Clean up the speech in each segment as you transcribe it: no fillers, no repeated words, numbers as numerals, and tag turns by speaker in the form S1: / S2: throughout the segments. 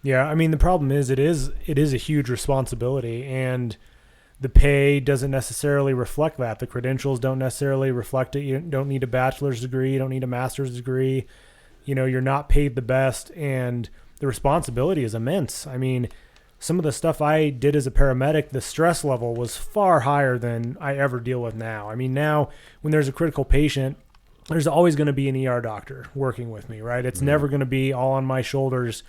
S1: Yeah, I mean, the problem is it is a huge responsibility, and the pay doesn't necessarily reflect that. The credentials don't necessarily reflect it. You don't need a bachelor's degree. You don't need a master's degree. You're not paid the best, and the responsibility is immense. I mean, some of the stuff I did as a paramedic, the stress level was far higher than I ever deal with now. I mean, now when there's a critical patient, there's always going to be an ER doctor working with me, right? It's never going to be all on my shoulders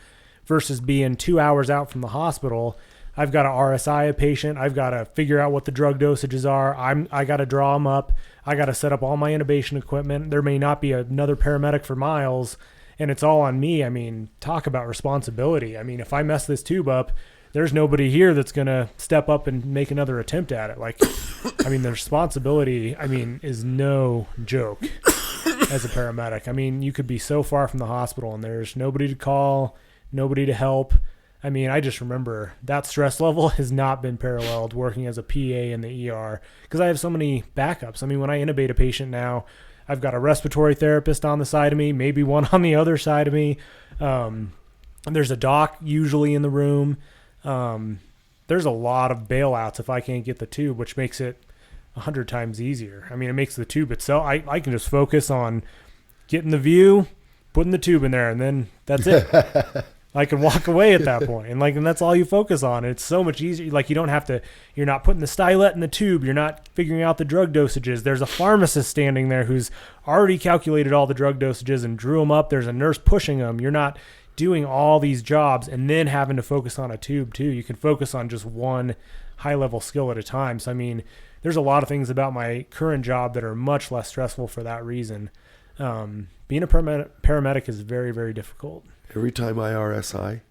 S1: versus being 2 hours out from the hospital. I've got to RSI a patient. I've got to figure out what the drug dosages are. I got to draw them up. I got to set up all my intubation equipment. There may not be another paramedic for miles, and it's all on me. I mean, talk about responsibility. I mean, if I mess this tube up, there's nobody here that's going to step up and make another attempt at it. Like, I mean, the responsibility, is no joke as a paramedic. I mean, you could be so far from the hospital and there's nobody to call, nobody to help. I mean, I just remember that stress level has not been paralleled working as a PA in the ER because I have so many backups. I mean, when I intubate a patient now, I've got a respiratory therapist on the side of me, maybe one on the other side of me. There's a doc usually in the room. There's a lot of bailouts if I can't get the tube, which makes it 100 times easier. I mean, it makes the tube itself. I can just focus on getting the view, putting the tube in there, and then that's it. I can walk away at that point. And that's all you focus on. It's so much easier. Like, you don't have to, you're not putting the stylet in the tube. You're not figuring out the drug dosages. There's a pharmacist standing there who's already calculated all the drug dosages and drew them up. There's a nurse pushing them. You're not doing all these jobs and then having to focus on a tube too. You can focus on just one high level skill at a time. So, I mean, there's a lot of things about my current job that are much less stressful for that reason. Being a paramedic is very, very difficult.
S2: Every time I RSI,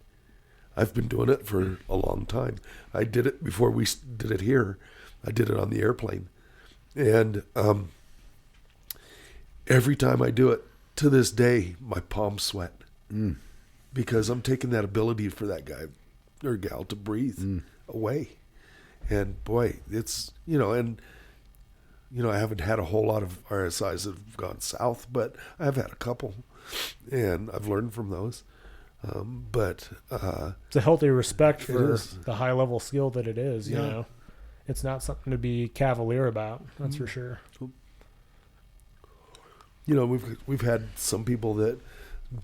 S2: I've been doing it for a long time. I did it before we did it here. I did it on the airplane. And every time I do it, to this day, my palms sweat. Because I'm taking that ability for that guy or gal to breathe away. And boy, it's, I haven't had a whole lot of RSIs that have gone south, but I've had a couple and I've learned from those. But
S1: it's a healthy respect for the high level skill that it is, you know. It's not something to be cavalier about, that's for sure.
S2: We've had some people that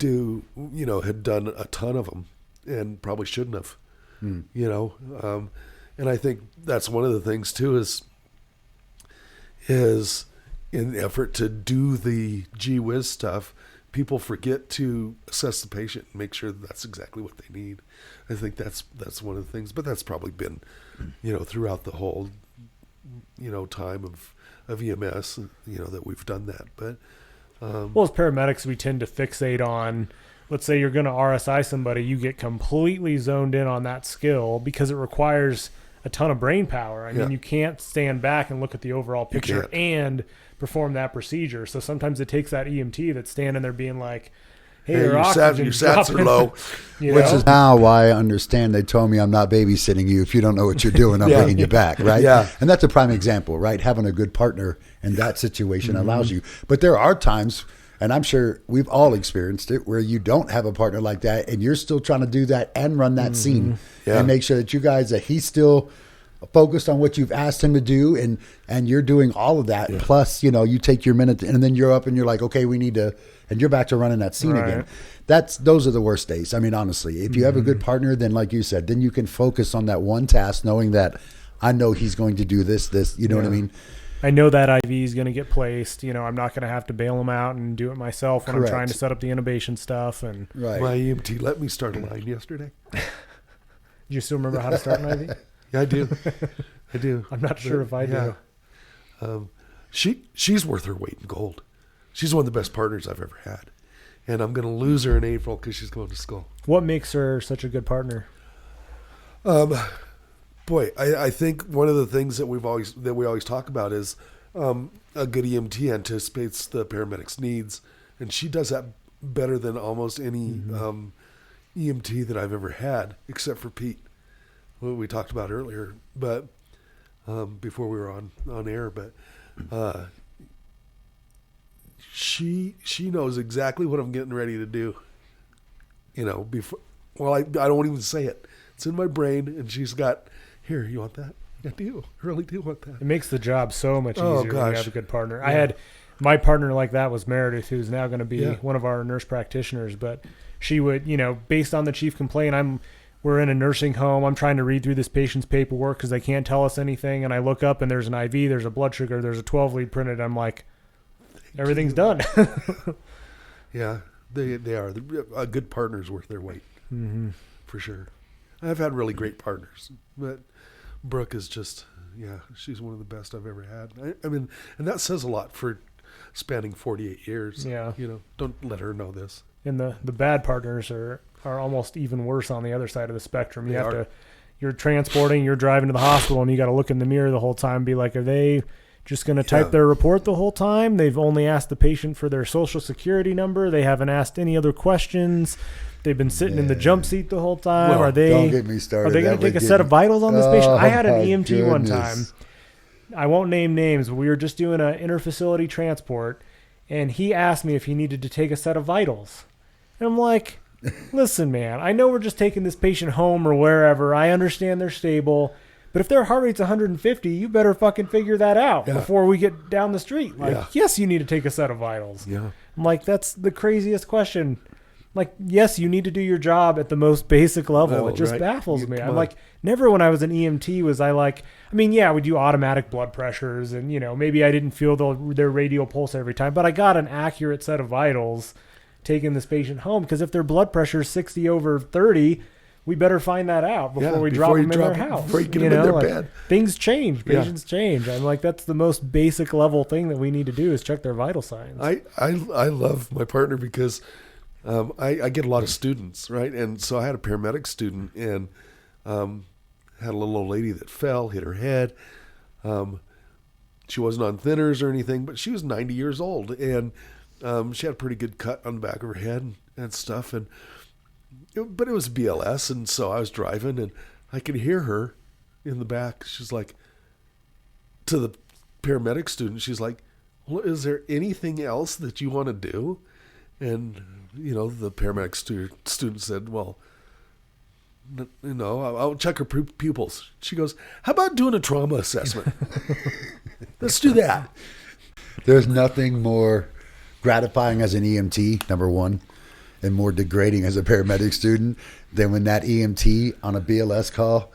S2: had done a ton of them and probably shouldn't have, and I think that's one of the things too is in the effort to do the gee whiz stuff, people forget to assess the patient and make sure that's exactly what they need. I think that's one of the things, but that's probably been, throughout the whole, time of EMS, that we've done that. But,
S1: well, as paramedics, we tend to fixate on, let's say you're going to RSI somebody, you get completely zoned in on that skill because it requires a ton of brain power. I mean, you can't stand back and look at the overall picture and perform that procedure. So sometimes it takes that EMT that's standing there being like, hey, your
S2: sats are low.
S3: Which is now why I understand they told me I'm not babysitting you. If you don't know what you're doing, I'm bringing you back, right?
S2: Yeah.
S3: And that's a prime example, right? Having a good partner in that situation allows you. But there are times, and I'm sure we've all experienced it, where you don't have a partner like that and you're still trying to do that and run that scene and make sure that you guys, that he's still focused on what you've asked him to do and you're doing all of that. Yeah. Plus, you take your minute and then you're up and you're like, okay, we need to, and you're back to running that scene again. Those are the worst days. I mean, honestly, if you have a good partner, then like you said, then you can focus on that one task, knowing that I know he's going to do this, you know what I mean?
S1: I know that IV is going to get placed. I'm not going to have to bail him out and do it myself when I'm trying to set up the intubation stuff. And
S2: my EMT let me start a line yesterday.
S1: Do you still remember how to start an IV?
S2: Yeah, I do.
S1: I'm not sure if I do.
S2: She's worth her weight in gold. She's one of the best partners I've ever had. And I'm going to lose her in April because she's going to school.
S1: What makes her such a good partner?
S2: Boy, I think one of the things that we always talk about is a good EMT anticipates the paramedic's needs, and she does that better than almost any EMT that I've ever had, except for Pete, what we talked about earlier, but before we were on air. But she knows exactly what I'm getting ready to do. Before Well, I don't even say it. It's in my brain, and she's got, here, you want that? I do. I really do want that.
S1: It makes the job so much easier when you have a good partner.
S2: Yeah.
S1: I had my partner like that was Meredith, who's now going to be
S2: Yeah.
S1: one of our nurse practitioners. But she would, based on the chief complaint, we're in a nursing home. I'm trying to read through this patient's paperwork because they can't tell us anything. And I look up and there's an IV, there's a blood sugar, there's a 12 lead printed. I'm like, everything's done.
S2: Yeah, they are. A good partner's worth their weight, for sure. I've had really great partners, but Brooke is just, she's one of the best I've ever had. I mean, and that says a lot for spanning 48 years.
S1: Yeah.
S2: Don't let her know this.
S1: And the bad partners are almost even worse on the other side of the spectrum. You're transporting, you're driving to the hospital, and you got to look in the mirror the whole time and be like, are they just going to type their report the whole time? They've only asked the patient for their social security number. They haven't asked any other questions. They've been sitting in the jump seat the whole time.
S2: Well,
S3: don't get me started.
S1: Are they going to take a set of vitals on this patient? I had an EMT one time. I won't name names, but we were just doing an interfacility transport, and he asked me if he needed to take a set of vitals. And I'm like, listen, man, I know we're just taking this patient home or wherever. I understand they're stable. But if their heart rate's 150, you better fucking figure that out before we get down the street. Like, yes, you need to take a set of vitals.
S2: Yeah.
S1: I'm like, that's the craziest question. Like, yes, you need to do your job at the most basic level. It just baffles me. I'm like, never when I was an EMT was I like, we do automatic blood pressures and, maybe I didn't feel their radial pulse every time, but I got an accurate set of vitals taking this patient home, because if their blood pressure is 60/30, we better find that out before we drop them in their house.
S2: Before you get them in their bed.
S1: Things change. Patients change. I'm like, that's the most basic level thing that we need to do is check their vital signs.
S2: I love my partner because I get a lot of students, right? And so I had a paramedic student and had a little old lady that fell, hit her head. She wasn't on thinners or anything, but she was 90 years old. And she had a pretty good cut on the back of her head and stuff. But it was BLS, and so I was driving, and I could hear her in the back. She's like, to the paramedic student, she's like, well, is there anything else that you want to do? And, the paramedic student said, well, I'll check her pupils. She goes, how about doing a trauma assessment? Let's do that.
S3: There's nothing more gratifying as an EMT, number one, and more degrading as a paramedic student than when that EMT on a BLS call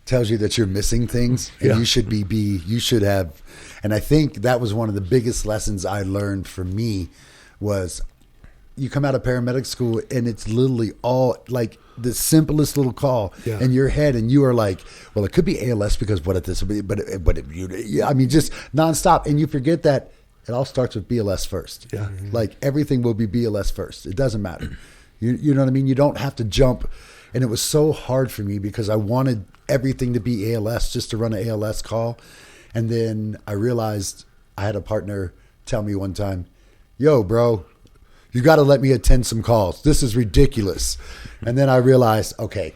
S3: tells you that you're missing things and you should have. And I think that was one of the biggest lessons I learned for me was you come out of paramedic school and it's literally all like the simplest little call in your head, and you are like, well, it could be ALS because what if this, but just nonstop, and you forget that it all starts with BLS first. Yeah. Like everything will be BLS first. It doesn't matter. You know what I mean? You don't have to jump. And it was so hard for me because I wanted everything to be ALS just to run an ALS call. And then I realized I had a partner tell me one time, yo, bro, you got to let me attend some calls. This is ridiculous. And then I realized, okay,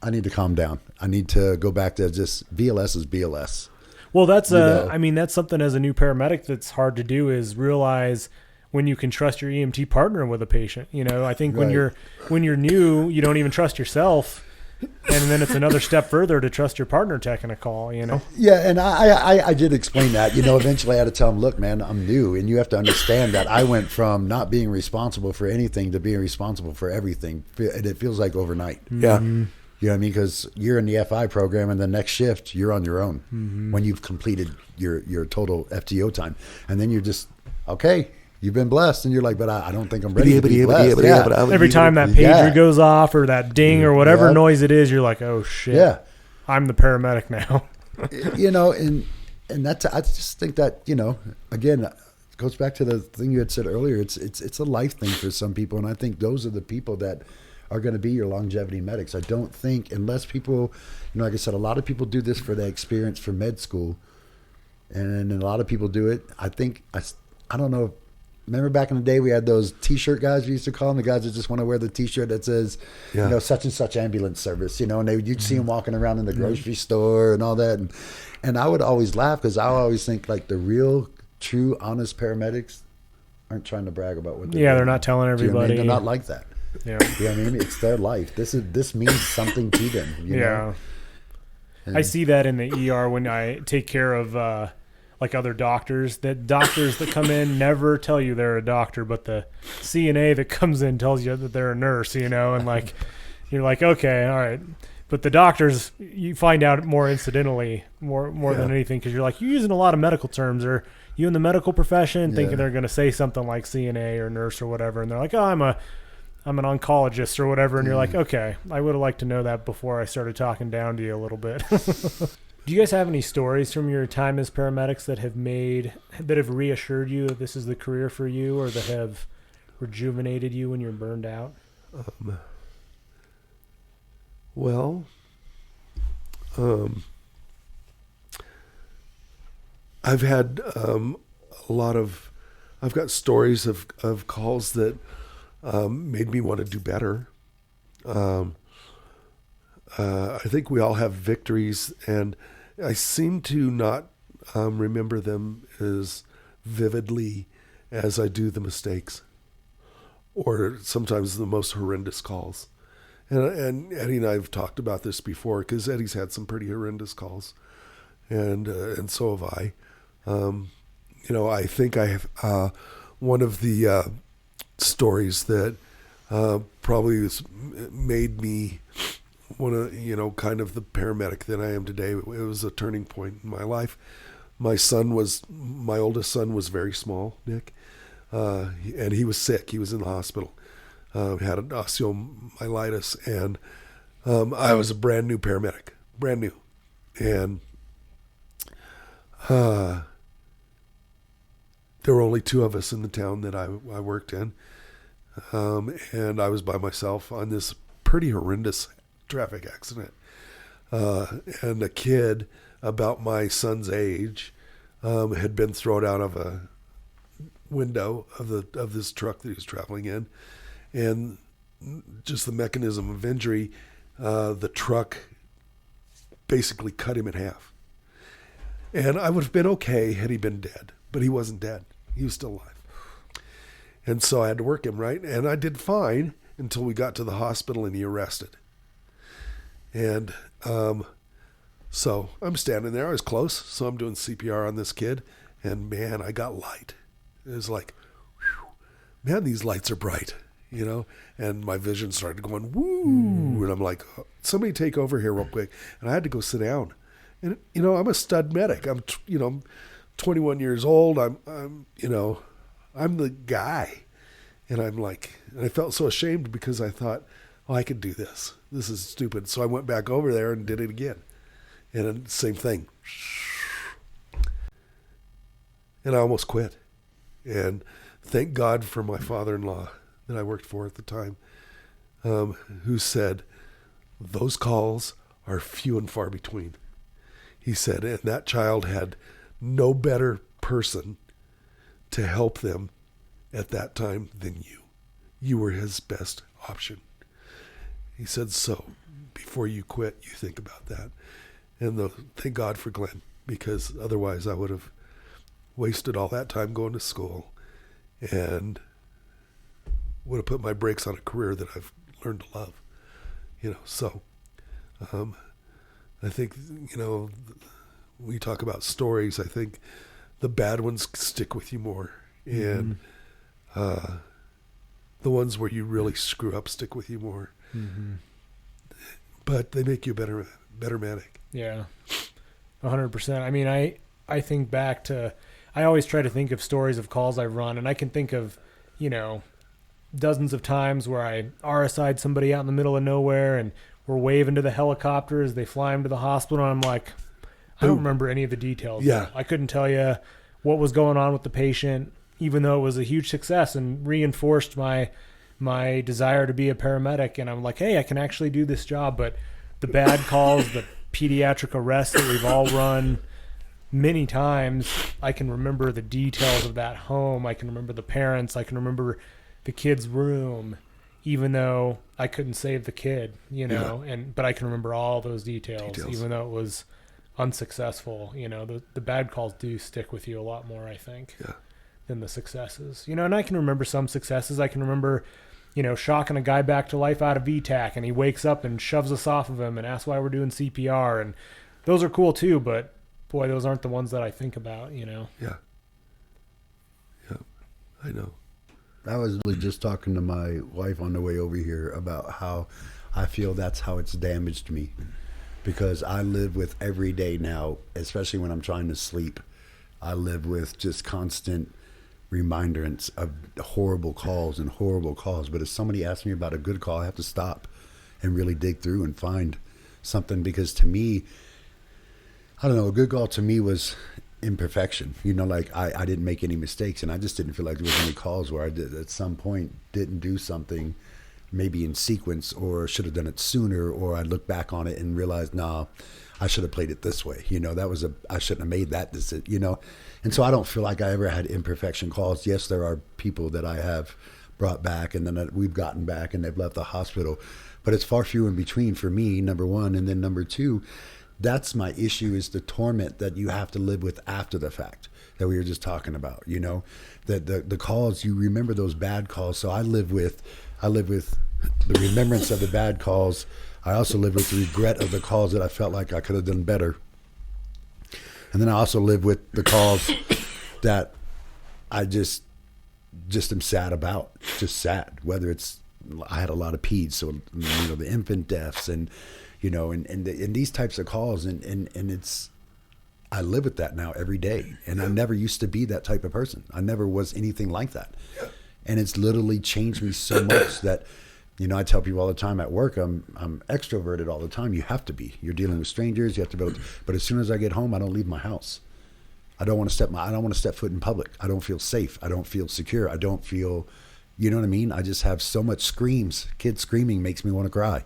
S3: I need to calm down. I need to go back to just BLS is BLS.
S1: Well, that's that's something as a new paramedic that's hard to do is realize when you can trust your EMT partner with a patient. I think when you're new, you don't even trust yourself, and then it's another step further to trust your partner taking a call.
S3: Yeah, and I did explain that. Eventually I had to tell him, look, man, I'm new, and you have to understand that I went from not being responsible for anything to being responsible for everything, and it feels like overnight.
S2: Yeah.
S1: Mm-hmm.
S3: You know what I mean? Because you're in the FI program, and the next shift you're on your own when you've completed your total FTO time, and then you're just okay. You've been blessed, and you're like, but I don't think I'm ready to be blessed.
S1: Every time that pager goes off or that ding or whatever noise it is, you're like, oh shit. Yeah, I'm the paramedic now.
S3: And that's I just think that again. It goes back to the thing you had said earlier. It's a life thing for some people, and I think those are the people that are going to be your longevity medics. I don't think, unless people, like I said, a lot of people do this for the experience for med school, and a lot of people do it. I think, I don't know, remember back in the day we had those T-shirt guys we used to call them, the guys that just want to wear the T-shirt that says, such and such ambulance service, and you'd see them walking around in the grocery store and all that. And I would always laugh because I always think like the real, true, honest paramedics aren't trying to brag about what they're doing.
S1: They're not telling everybody.
S3: They're not like that.
S1: Yeah.
S3: You know what I mean? It's their life. This means something to them. You know?
S1: I see that in the ER when I take care of like other doctors. That doctors that come in never tell you they're a doctor, but the CNA that comes in tells you that they're a nurse, you know, and like you're like, okay, all right. But the doctors, you find out more incidentally, more than anything, because you're like, you're using a lot of medical terms, or you in the medical profession thinking they're going to say something like CNA or nurse or whatever, and they're like, oh, I'm an oncologist or whatever, and you're like, okay, I would have liked to know that before I started talking down to you a little bit. Do you guys have any stories from your time as paramedics that have reassured you that this is the career for you, or that have rejuvenated you when you're burned out?
S2: Well, I've had I've got stories of calls that made me want to do better. I think we all have victories, and I seem to not remember them as vividly as I do the mistakes, or sometimes the most horrendous calls. And Eddie and I have talked about this before, because Eddie's had some pretty horrendous calls, and so have I. I think I have one of the stories that probably made me one of kind of the paramedic that I am today. It was a turning point in my life. My oldest son was very small, Nick, and he was sick. He was in the hospital. Had an osteomyelitis, and I was a brand new paramedic, brand new. And there were only two of us in the town that I worked in, and I was by myself on this pretty horrendous traffic accident. And a kid about my son's age had been thrown out of a window of this truck that he was traveling in. And just the mechanism of injury, the truck basically cut him in half. And I would have been okay had he been dead, but he wasn't dead. He was still alive. And so I had to work him, right? And I did fine until we got to the hospital and he arrested. And so I'm standing there. I was close, so I'm doing CPR on this kid. And, man, I got light. It was like, whew, man, these lights are bright. And my vision started going, woo. And I'm like, oh, somebody take over here real quick. And I had to go sit down. And, I'm a stud medic. I'm 21 years old. I'm the guy. And I'm like, and I felt so ashamed because I thought, oh, I could do this. This is stupid. So I went back over there and did it again. And same thing. And I almost quit. And thank God for my father-in-law that I worked for at the time, who said, those calls are few and far between. He said, and that child had no better person to help them at that time than you. You were his best option. He said, so before you quit, you think about that. And thank God for Glenn, because otherwise I would have wasted all that time going to school and would have put my brakes on a career that I've learned to love. So I think, when you talk about stories, I think the bad ones stick with you more. And the ones where you really screw up stick with you more. Mm-hmm. But they make you a better medic.
S1: Yeah, 100%. I mean, I think back to, I always try to think of stories of calls I've run, and I can think of, dozens of times where I RSI'd somebody out in the middle of nowhere and we're waving to the helicopter as they fly him to the hospital. And I'm like, I don't remember any of the details.
S2: Yeah.
S1: I couldn't tell you what was going on with the patient, even though it was a huge success and reinforced my desire to be a paramedic. And I'm like, hey, I can actually do this job. But the bad calls, the pediatric arrests that we've all run many times, I can remember the details of that home. I can remember the parents. I can remember the kid's room, even though I couldn't save the kid, but I can remember all those details. Even though it was unsuccessful. The bad calls do stick with you a lot more, I think, than the successes. And I can remember some successes. I can remember shocking a guy back to life out of VTAC, and he wakes up and shoves us off of him and asks why we're doing CPR. And those are cool too, but boy, those aren't the ones that I think about,
S2: Yeah. Yeah. I know.
S3: I was really just talking to my wife on the way over here about how I feel that's how it's damaged me, because I live with every day now, especially when I'm trying to sleep. I live with just constant reminders of horrible calls. But if somebody asks me about a good call, I have to stop and really dig through and find something, because to me, I don't know, a good call to me was imperfection. Like I didn't make any mistakes, and I just didn't feel like there was any calls where I did at some point didn't do something maybe in sequence, or should have done it sooner, or I look back on it and realize, no, I should have played it this way. I shouldn't have made that decision, And so I don't feel like I ever had imperfection calls. Yes, there are people that I have brought back and then that we've gotten back and they've left the hospital, but it's far few in between for me, number one. And then number two, that's my issue, is the torment that you have to live with after the fact that we were just talking about, the calls, you remember those bad calls. So I live with the remembrance of the bad calls. I also live with the regret of the calls that I felt like I could have done better. And then I also live with the calls that I just am sad about, just sad, whether it's, I had a lot of peds, so, the infant deaths and, and these types of calls, and it's, I live with that now every day. And I never used to be that type of person. I never was anything like that. And it's literally changed me so much that, I tell people all the time at work, I'm extroverted all the time. You have to be. You're dealing with strangers. You have to be. But as soon as I get home, I don't leave my house. I don't want to step foot in public. I don't feel safe. I don't feel secure. I don't feel, you know what I mean? I just have so much screams. Kids screaming makes me want to cry.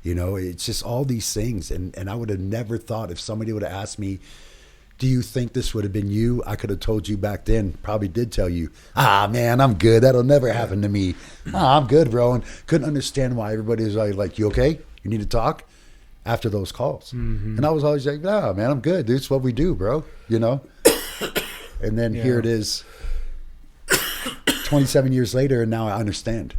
S3: It's just all these things. And I would have never thought, if somebody would have asked me, do you think this would have been you? I could have told you back then, probably did tell you, man, I'm good. That'll never happen to me. I'm good, bro. And couldn't understand why everybody was like, you okay? You need to talk? After those calls. Mm-hmm. And I was always like, nah, man, I'm good. Dude, it's what we do, bro. And then here it is 27 years later, and now I understand.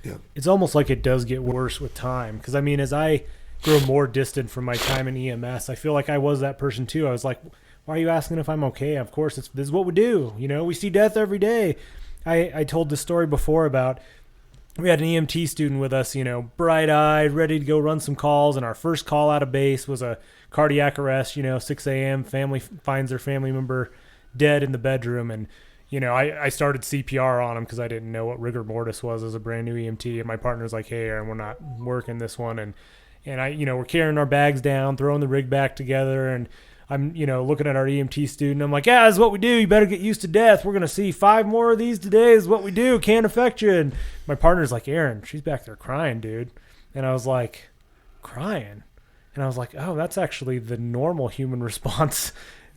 S2: Yeah.
S1: It's almost like it does get worse with time. Because, as I grow more distant from my time in EMS, I feel like I was that person too. I was like, why are you asking if I'm okay? Of course, this is what we do. We see death every day. I told this story before about, we had an EMT student with us, bright-eyed, ready to go run some calls, and our first call out of base was a cardiac arrest, 6 a.m., family finds their family member dead in the bedroom, and, I started CPR on him because I didn't know what rigor mortis was as a brand new EMT, and my partner's like, hey, Aaron, we're not working this one, and we're carrying our bags down, throwing the rig back together, and I'm, looking at our EMT student. I'm like, yeah, this is what we do. You better get used to death. We're going to see 5 more of these today. This is what we do. Can't affect you. And my partner's like, Aaron, she's back there crying, dude. And I was like, crying? And I was like, oh, that's actually the normal human response.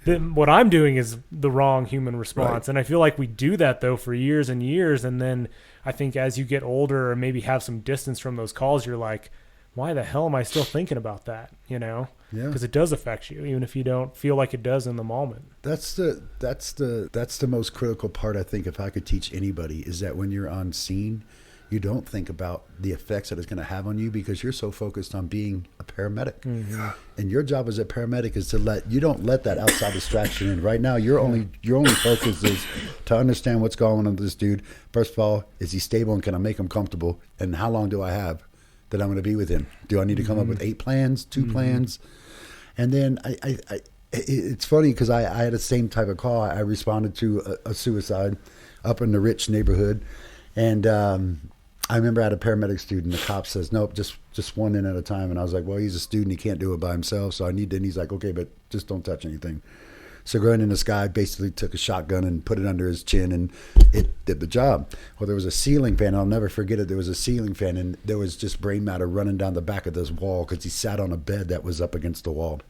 S1: What I'm doing is the wrong human response. Right. And I feel like we do that, though, for years and years. And then I think as you get older or maybe have some distance from those calls, you're like, why the hell am I still thinking about that? Yeah. Because it does affect you, even if you don't feel like it does in the moment.
S3: That's the most critical part, I think, if I could teach anybody, is that when you're on scene, you don't think about the effects that it's going to have on you, because you're so focused on being a paramedic. Mm-hmm. And your job as a paramedic is you don't let that outside distraction in. Right now, your only focus is to understand what's going on with this dude. First of all, is he stable and can I make him comfortable? And how long do I have that I'm going to be with him? Do I need to come up with 8 plans, 2 plans? And then it's funny because I had the same type of call. I responded to a suicide up in the rich neighborhood. And I remember I had a paramedic student. The cop says, nope, just one in at a time. And I was like, well, he's a student. He can't do it by himself. So I need to. And he's like, okay, but just don't touch anything. So going in, this guy basically took a shotgun and put it under his chin, and it did the job. Well, there was a ceiling fan. I'll never forget it. There was a ceiling fan, and there was just brain matter running down the back of this wall because he sat on a bed that was up against the wall.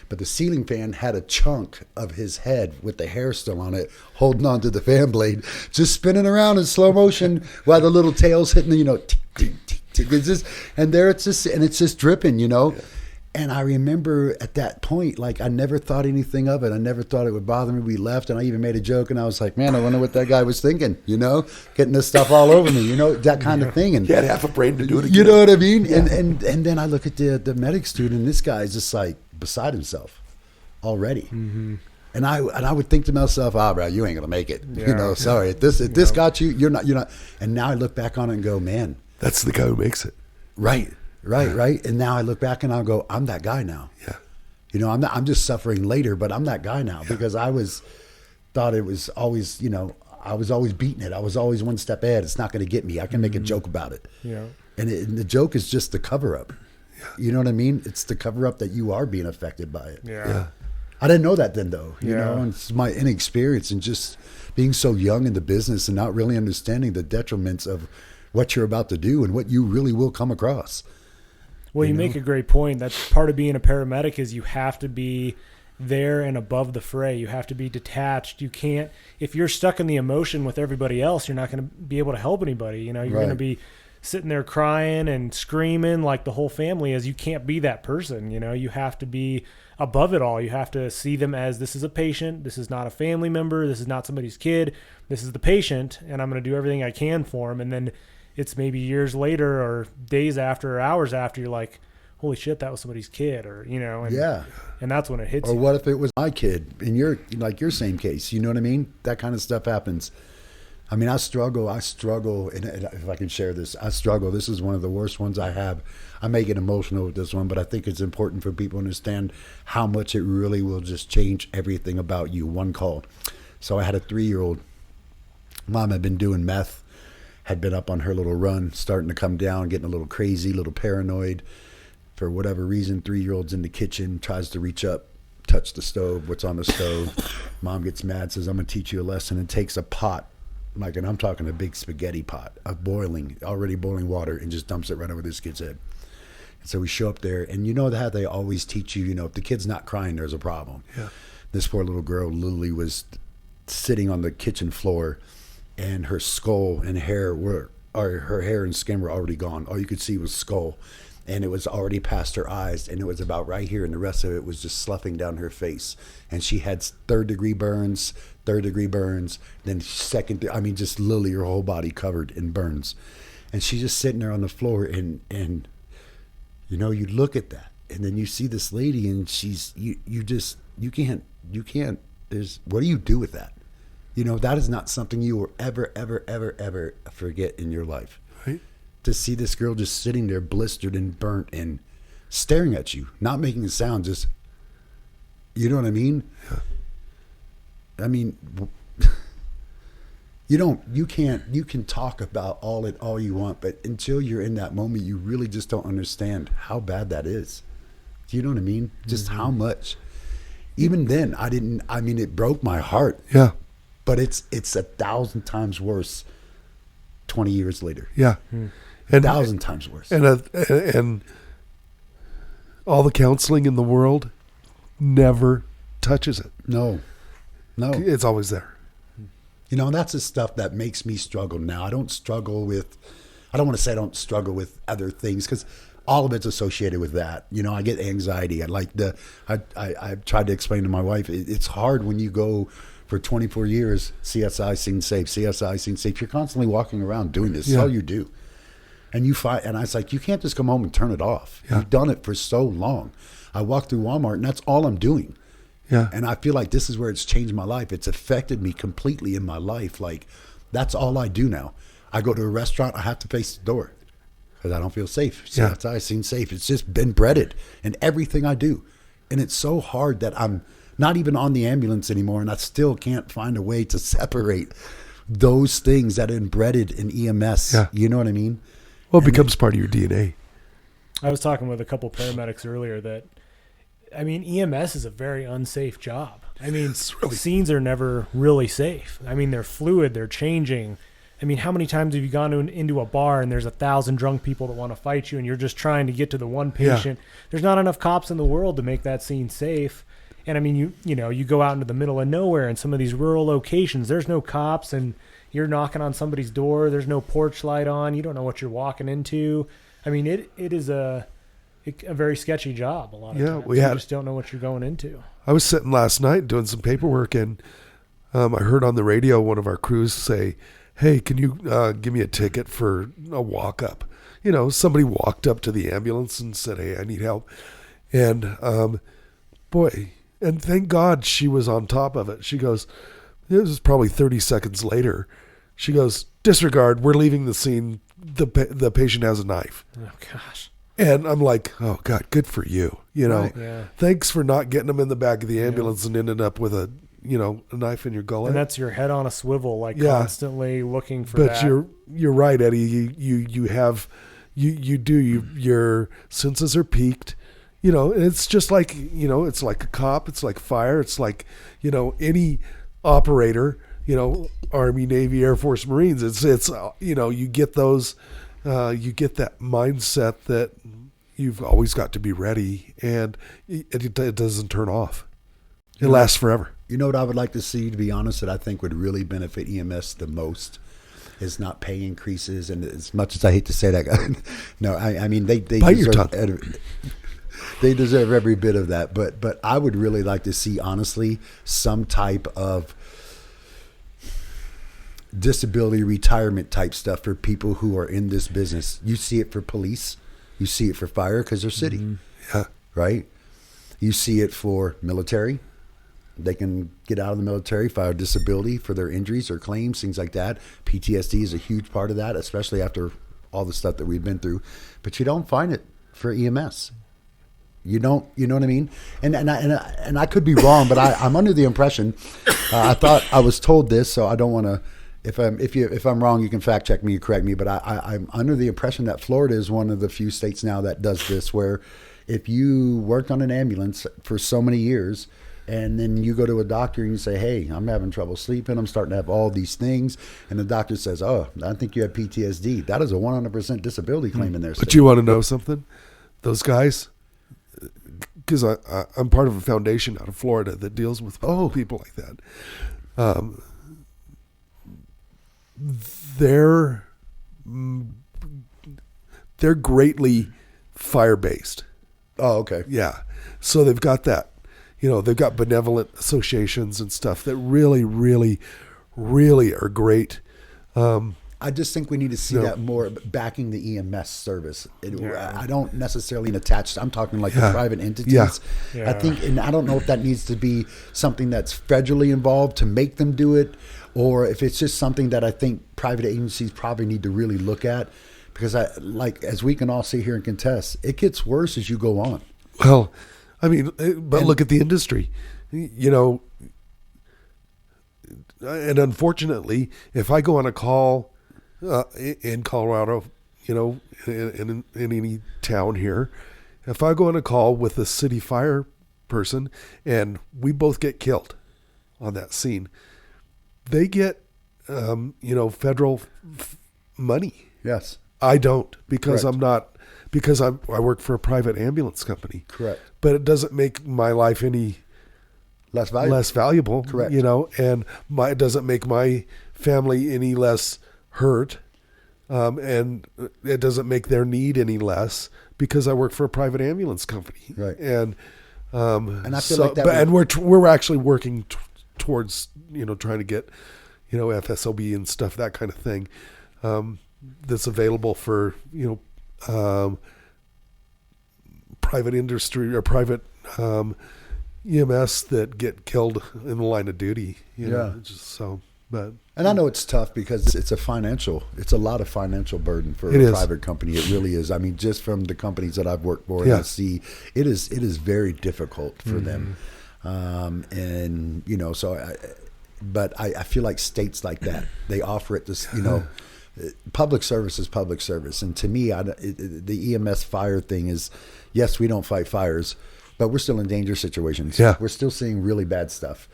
S3: But the ceiling fan had a chunk of his head with the hair still on it, holding on to the fan blade, just spinning around in slow motion while the little tail's hitting the, tick, tick, tick, tick. It's just, and there it's just dripping, Yeah. And I remember at that point, like, I never thought anything of it. I never thought it would bother me. We left, and I even made a joke, and I was like, man, I wonder what that guy was thinking, getting this stuff all over me, that kind of thing. And
S2: He had half a brain to do it again.
S3: you know what I mean? Yeah. And then I look at the medic student, and this guy's just like beside himself already. Mm-hmm. And I would think to myself, bro, you ain't gonna make it.
S1: Yeah.
S3: Sorry, if this got you, you're not. And now I look back on it and go, man,
S2: That's the guy who makes it.
S3: right. And now I look back and I'll go, I'm that guy now.
S2: Yeah.
S3: I'm just suffering later, but I'm that guy now because thought it was always, I was always beating it. I was always one step ahead. It's not going to get me. I can make a joke about it.
S1: Yeah.
S3: And the joke is just the cover up.
S2: Yeah.
S3: You know what I mean? It's the cover up that you are being affected by it.
S1: Yeah.
S3: I didn't know that then, though.
S1: Yeah.
S3: And it's my inexperience and just being so young in the business and not really understanding the detriments of what you're about to do and what you really will come across.
S1: Well, you make a great point. That's part of being a paramedic is you have to be there and above the fray. You have to be detached. You can't, if you're stuck in the emotion with everybody else, you're not going to be able to help anybody. You're going to be sitting there crying and screaming like the whole family is. You can't be that person. You have to be above it all. You have to see them as this is a patient. This is not a family member. This is not somebody's kid. This is the patient, and I'm going to do everything I can for him. And then it's maybe years later or days after or hours after you're like, holy shit, that was somebody's kid, or, and that's when it hits
S3: or
S1: you.
S3: what if it was my kid in your same case? You know what I mean? That kind of stuff happens. I mean, I struggle, and if I can share this, I struggle. This is one of the worst ones I have. I may get emotional with this one, but I think it's important for people to understand how much it really will just change everything about you. One call. So I had a 3-year-old. Mom had been doing meth, had been up on her little run, starting to come down, getting a little crazy, a little paranoid. For whatever reason, 3-year-old's in the kitchen, tries to reach up, touch the stove, what's on the stove. Mom gets mad, says, I'm going to teach you a lesson, and takes a pot, and I'm talking a big spaghetti pot of already boiling water, and just dumps it right over this kid's head. And so we show up there, and how they always teach you, if the kid's not crying, there's a problem.
S2: Yeah.
S3: This poor little girl, Lily, was sitting on the kitchen floor, and her skull and hair her hair and skin were already gone. All you could see was skull. And it was already past her eyes, and it was about right here, and the rest of it was just sloughing down her face. And she had third-degree burns, then second, just literally her whole body covered in burns. And she's just sitting there on the floor, and you look at that, and then you see this lady, and she's, you can't, what do you do with that? That is not something you will ever, ever, ever, ever forget in your life.
S2: Right.
S3: To see this girl just sitting there blistered and burnt and staring at you, not making a sound, just, you know what I mean? Yeah. I mean, you can talk about all you want, but until you're in that moment, you really just don't understand how bad that is. Do you know what I mean? Just how much. Even then, it broke my heart.
S2: Yeah.
S3: But it's 1,000 times worse 20 years later.
S2: Yeah.
S3: And 1,000 times worse.
S2: And all the counseling in the world never touches it.
S3: No.
S2: It's always there.
S3: That's the stuff that makes me struggle now. I don't want to say I don't struggle with other things because all of it's associated with that. I get anxiety. I've tried to explain to my wife, it's hard when you go for 24 years, CSI, scene safe. You're constantly walking around doing this. That's all you do. And I was like, you can't just come home and turn it off. Yeah. You've done it for so long. I walk through Walmart and that's all I'm doing.
S2: Yeah.
S3: And I feel like this is where it's changed my life. It's affected me completely in my life. Like, that's all I do now. I go to a restaurant, I have to face the door because I don't feel safe. CSI, scene safe. It's just been breaded in everything I do. And it's so hard that I'm not even on the ambulance anymore, and I still can't find a way to separate those things that are embedded in EMS. Yeah. You know what I mean?
S2: Well, it becomes part of your DNA.
S1: I was talking with a couple paramedics earlier that, EMS is a very unsafe job. Scenes are never really safe. They're fluid, they're changing. How many times have you gone into a bar and there's 1,000 drunk people that want to fight you and you're just trying to get to the one patient? Yeah. There's not enough cops in the world to make that scene safe. And you go out into the middle of nowhere in some of these rural locations, there's no cops and you're knocking on somebody's door. There's no porch light on. You don't know what you're walking into. It's a very sketchy job a lot of times.
S2: we
S1: You
S2: had-
S1: just don't know what you're going into.
S2: I was sitting last night doing some paperwork, and I heard on the radio one of our crews say, "Hey, can you give me a ticket for a walk up?" Somebody walked up to the ambulance and said, "Hey, I need help." And boy, and thank God she was on top of it. She goes, it was probably 30 seconds later. She goes, "Disregard, we're leaving the scene. The patient has a knife."
S1: Oh gosh.
S2: And I'm like, "Oh God, good for you.
S1: Right, yeah.
S2: Thanks for not getting them in the back of the ambulance and ended up with a knife in your gullet."
S1: And that's your head on a swivel, like
S2: Yeah.
S1: constantly looking for
S2: But
S1: that.
S2: you're right, Eddie. Your senses are peaked. And it's just like, it's like a cop, it's like fire, it's like, any operator, Army, Navy, Air Force, Marines. It's you get those, you get that mindset that you've always got to be ready, and it doesn't turn off. It lasts forever.
S3: You know what I would like to see, to be honest, that I think would really benefit EMS the most is not pay increases. And as much as I hate to say that, no, I mean, they
S2: Bite your
S3: deserve,
S2: tongue.
S3: they deserve every bit of that. But I would really like to see, honestly, some type of disability retirement type stuff for people who are in this business. You see it for police. You see it for fire because they're city.
S2: Yeah.
S3: Right? You see it for military. They can get out of the military, file disability for their injuries or claims, things like that. PTSD is a huge part of that, especially after all the stuff that we've been through. But you don't find it for EMS. You don't, you know what I mean? And I could be wrong, but I'm under the impression. I thought I was told this, so I don't want to. If I'm wrong, you can fact check me or correct me. But I'm under the impression that Florida is one of the few states now that does this, where if you worked on an ambulance for so many years, and then you go to a doctor and you say, "Hey, I'm having trouble sleeping. I'm starting to have all these things," and the doctor says, "Oh, I think you have PTSD." That is a 100% disability claim in there.
S2: But you want to know something? Those guys, because I'm part of a foundation out of Florida that deals with people like that. They're greatly fire based.
S3: Oh, okay.
S2: Yeah, so they've got that. They've got benevolent associations and stuff that really, really, really are great.
S3: I just think we need to see that more backing the EMS service. I don't necessarily attach. I'm talking like the private entities.
S1: Yeah.
S3: I think, and I don't know if that needs to be something that's federally involved to make them do it, or if it's just something that I think private agencies probably need to really look at, because as we can all see here and contest, it gets worse as you go on.
S2: Well, I mean, but look at the industry, and unfortunately, if I go on a call in Colorado, in any town here, if I go on a call with a city fire person and we both get killed on that scene, they get, federal money.
S3: Yes.
S2: I don't, because
S3: Correct.
S2: I'm not, because I work for a private ambulance company.
S3: Correct.
S2: But it doesn't make my life any
S3: Less valuable.
S2: less valuable.
S3: Correct.
S2: And it doesn't make my family any less hurt. And it doesn't make their need any less because I work for a private ambulance company.
S3: Right.
S2: And
S3: I feel like that
S2: and we're actually working towards, trying to get, FSOB and stuff, that kind of thing. That's available for, private industry or private EMS that get killed in the line of duty. But
S3: And I know it's tough because it's a lot of financial burden for
S2: It
S3: a
S2: is.
S3: private company. It really is. I mean, just from the companies that I've worked for, and
S2: Yeah.
S3: I see it is very difficult for them. But I feel like states like that, they offer it this, public service is public service. And to me, the EMS fire thing is, yes, we don't fight fires, but we're still in dangerous situations.
S2: Yeah.
S3: We're still seeing really bad stuff.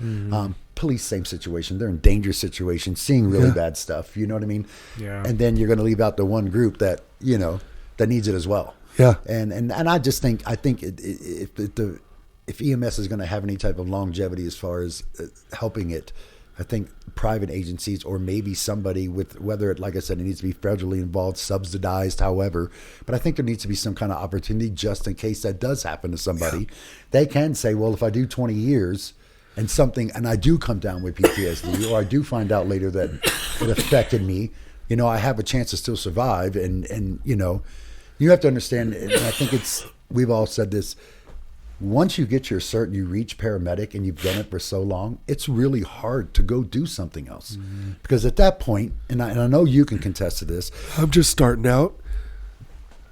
S3: Police, same situation. They're in dangerous situations, seeing really bad stuff. You know what I mean?
S1: Yeah.
S3: And then you're going to leave out the one group that, that needs it as well.
S2: Yeah.
S3: And I just think, if EMS is going to have any type of longevity as far as helping it, I think private agencies, or maybe somebody with, whether it, like I said, it needs to be federally involved, subsidized, however, but I think there needs to be some kind of opportunity just in case that does happen to somebody. They can say, well, if I do 20 years and I do come down with PTSD, or I do find out later that it affected me, you know, I have a chance to still survive. And you know, you have to understand, and I think we've all said this, once you get your cert and you reach paramedic and you've done it for so long, it's really hard to go do something else. Mm-hmm. Because at that point, and I know you can contest to this.
S2: I'm just starting out.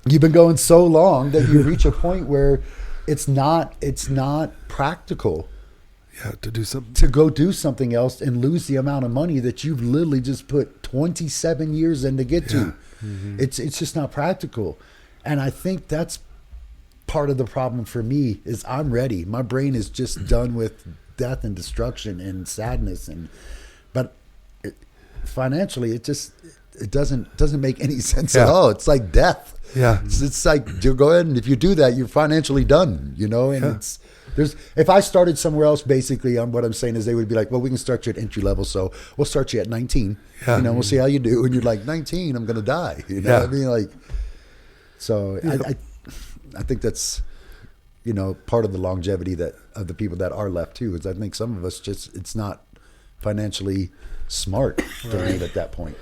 S3: You've been going so long that you reach a point where it's not practical.
S2: Yeah, to do something.
S3: To go do something else and lose the amount of money that you've literally just put 27 years in to get to. Mm-hmm. It's just not practical. And I think that's part of the problem for me is I'm ready. My brain is just done with death and destruction and sadness, but financially it doesn't make any sense at all. It's like death.
S2: Yeah,
S3: it's like, you go ahead, and if you do that, you're financially done. You know, and if I started somewhere else, basically, what I'm saying is they would be like, well, we can start you at entry level, so we'll start you at 19. Yeah. You know, we'll see how you do, and you're like, 19, I'm gonna die. You know what I mean? Like, so I think that's, you know, part of the longevity of the people that are left too, is I think some of us it's not financially smart to leave at that point.